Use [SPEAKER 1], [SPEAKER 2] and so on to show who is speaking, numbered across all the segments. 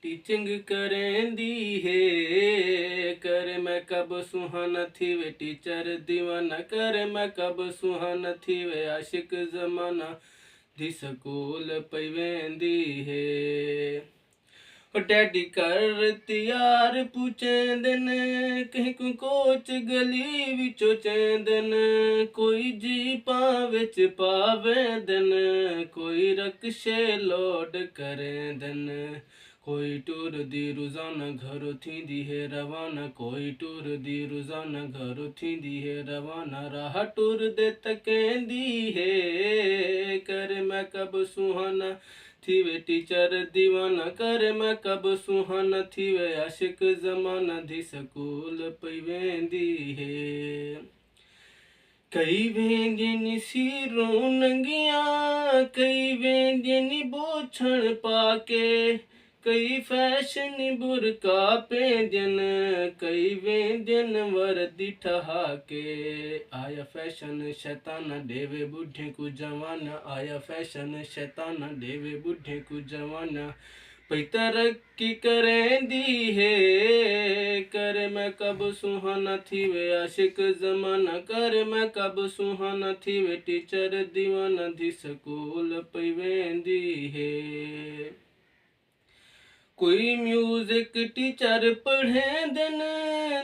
[SPEAKER 1] Teaching करेंदी है। कर मैं कब सुहाना थी वे टीचर दीवाना, कर मैं कब सुहाना थी वे आशिक जमाना दी स्कूल पई वेंदी है। डैडी कर तैयार पूछेंदे ने कहीं को कोच गली विचों चेंदे ने, कोई जीपां विच पावेंदे ने, कोई रक्शे लोड करेंदे ने, कोई टूर दी रोजाना घरों थींदी है रवाना, कोई टूर दी रोजाना घरों थींदी है रवाना, राह टूर दे तकेंदी है। कर मैं कब सुहाना थी वे टीचर दीवाना, कर मैं कब सुहाना थी वे आशिक जमाना दी स्कूल पई वेंदी है। कई वेंदियां नी सीरों नंगियां, कई वेंदियां नी बोछण पाके, कई फैशन बुरका पेंदियन, कई वेंदियन वर्दी ठहाके। आया फैशन शैताना देवे बुढ़े को जवाना, आया फैशन शैताना देवे बुढ़े को जवाना पई तरक्की करेंदी है। कर मैं कब सुहाना थी वे आशिक जमाना, कर मैं कब सुहाना थी वे टीचर दीवाना दी स्कूल पई वेंदी है। कोई म्यूजिक टीचर पढ़ेंदन,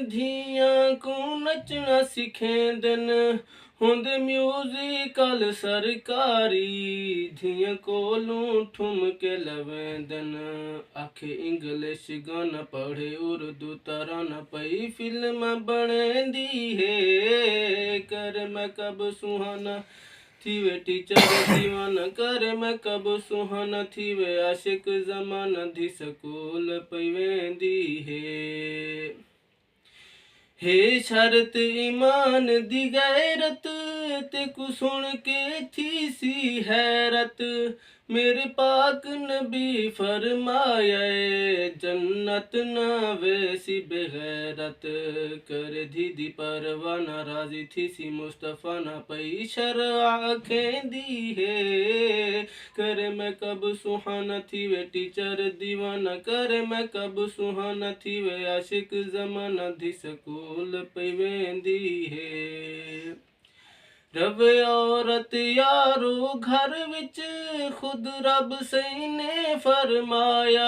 [SPEAKER 1] धियां को नचना सिखेंदन, होंदे म्यूजिकल सरकारी, धियां कोलों ठुमके लवेंदन। आखे इंग्लिश गाना पढ़े उर्दू तराना पई फिल्म बनेंदी है। कर मैं कब सुहाना थी वे टीचर दीवाना, कर मैं कब सुहाना थी वे आशिक जमाना दी स्कूल पई वेंदी है। हे शरत ईमान दी गैरत ते कु सुन के थी सी हैरत, मेरे पाक नबी फरमाया जन्नत ना वैसी बेगैरत। कर दीदी परवाना राजी थी सी मुस्तफा ना पई शरआ खेंदी है। कर मैं कब सुहाना थी वे टीचर दीवाना, कर मैं कब सुहाना थी वे आशिक जमाना दी स्कूल पई वेंदी है। रवे औरत यारो घर विच खुद रब सही ने फरमाया,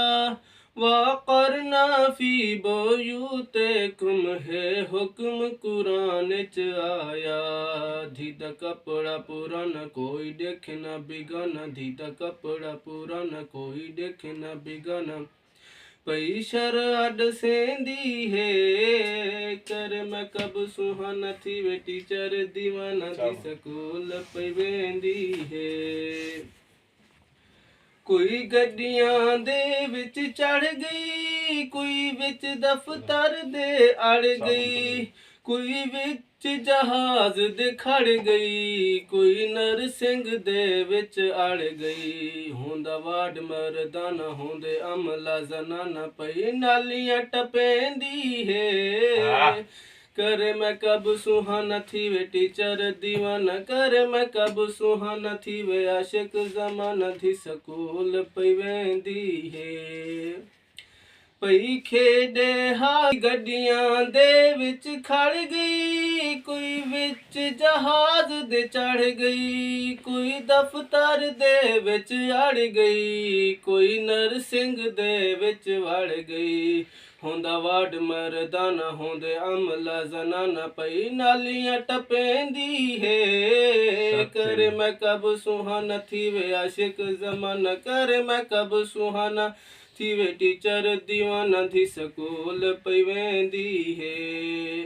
[SPEAKER 1] वक़रना फी बुयूतिकुम है हुक्म कुरान च आया। धी दा कपड़ा पुराना कोई देखे ना बिगाना, धी दा कपड़ा पुराना कोई देखे ना बिगाना पई शरआ डसेंदी है। कर मैं कब सुहाना थी वे टीचर दीवाना दी स्कूल पई वेंदी है। कोई गड्डियां दे विच चढ़ गई, कोई विच दफ्तर दे अड़ गई, कोई विच जहाज दे खड़ गई, कोई नरसिंग दे विच अड़ गई। होंदा वार्ड मर्दाना होंदे अमला जनाना पई नालियां टपेंदी है। कर मैं कब सुहाना थी वे टीचर दीवाना, कर मैं कब सुहाना थी वे आशिक जमाना दी स्कूल पई वेंदी है। पई खेडे हाथ गड्डियां दे विच खड़ गई, कोई विच जहाज दे चढ़ गई, कोई दफ्तर दे विच अड़ गई, कोई नरसिंग दे विच वड़ गई। होंदा वार्ड मर्दाना होंदे अमला जनाना पई नालियां टपेंदी है। कर मैं कब सुहाना थी वे आशिक जमाना, कर मैं कब सुहाना थी वे टीचर दीवाना दी स्कूल पई वेंदी है।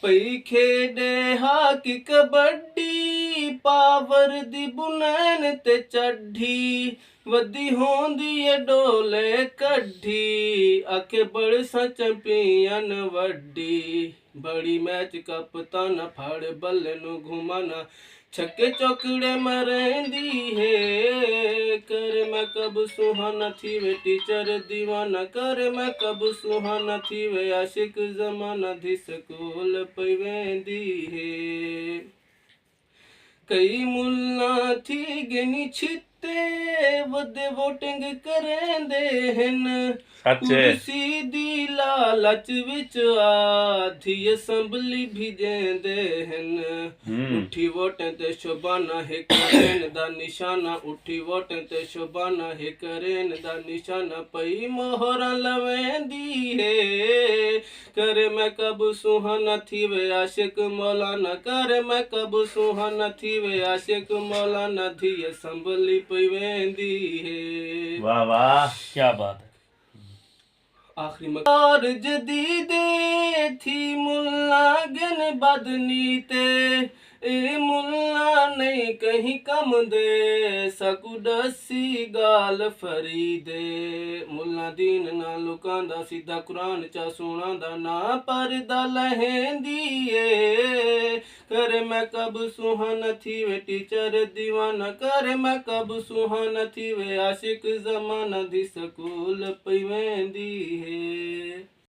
[SPEAKER 1] पई खेडे हाकी कबड्डी पावर दी बुनैन ते चढ़ी, वदी होंदी ए डोले कड्ढी, आखे बड़ सच पियन वड्डी। बड़ी मैच कप्तान फड़ बल्ले नु घुमाना, छक्के चौकड़े मरेंदी है। कर मैं कब सुहाना थी वे टीचर दीवाना, कर मैं कब सुहाना थी वे आशिक जमाना दी स्कूल पई वेंदी है। कई मुल्ला थी गिनी छित ਤੇ ਵੱਡੇ VOTING ਕਰੇਂਦੇ ਹਨ
[SPEAKER 2] ਸੱਚ
[SPEAKER 1] ਕੁਰਸੀ ਦੀ ਲਾਲਚ ਵਿੱਚ ਆਧੀ ਅਸੈਂਬਲੀ ਵੀ ਦੇਂਦੇ ਹਨ ਉੱਠੀ ਵੋਟਾਂ ਤੇ ਸ਼ੋਭਾਨਾ ਹੈ ਕਰੇਨ ਦਾ ਨਿਸ਼ਾਨਾ ਉੱਠੀ ਵੋਟਾਂ ਤੇ ਸ਼ੋਭਾਨਾ ਹੈ ਕਰੇਨ ਦਾ ਨਿਸ਼ਾਨਾ ਪਈ ਮੋਹਰਾਂ ਲਵੇਂਦੀ ਹੈ करे मैं कब सुहाना थी वे आशिक मौलाना करे मैं कब सुहाना थी वे आशिक मौलाना धी संभली पई वेंदी है
[SPEAKER 2] वाह वाह क्या बात है
[SPEAKER 1] आखिरी मकार जदीदे थी मुल्ला गन बदनी ते ए मुल्ला नहीं कहीं कम दे सकू दसी गाल फरीदे मुल्ला दीन ना लोकां दा सीधा कुरान चा सोना दा ना परदा लहेंदी ए करे मैं कब सुहाना थी वे टीचर दीवाना करे मैं कब सुहाना थी वे आशिक जमाना दी स्कूल पई वेंदी है